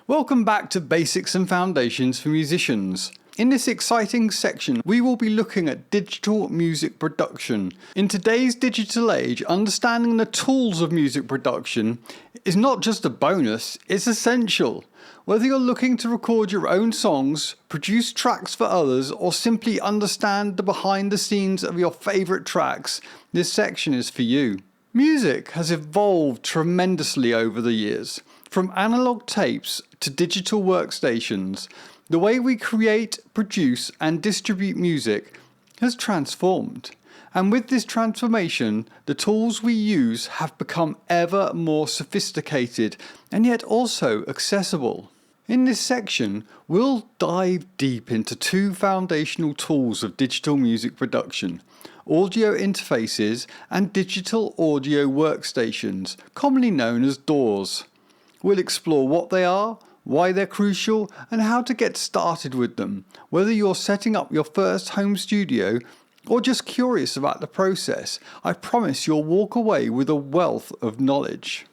Welcome back to Basics and Foundations for Musicians. In this exciting section, we will be looking at digital music production. In today's digital age, understanding the tools of music production is not just a bonus, it's essential. Whether you're looking to record your own songs, produce tracks for others, or simply understand the behind the scenes of your favourite tracks, this section is for you. Music has evolved tremendously over the years. From analog tapes to digital workstations, the way we create, produce and distribute music has transformed. And with this transformation, the tools we use have become ever more sophisticated and yet also accessible. In this section, we'll dive deep into two foundational tools of digital music production: audio interfaces and digital audio workstations, commonly known as DAWs. We'll explore what they are, why they're crucial, and how to get started with them, whether you're setting up your first home studio or just curious about the process. I promise you'll walk away with a wealth of knowledge.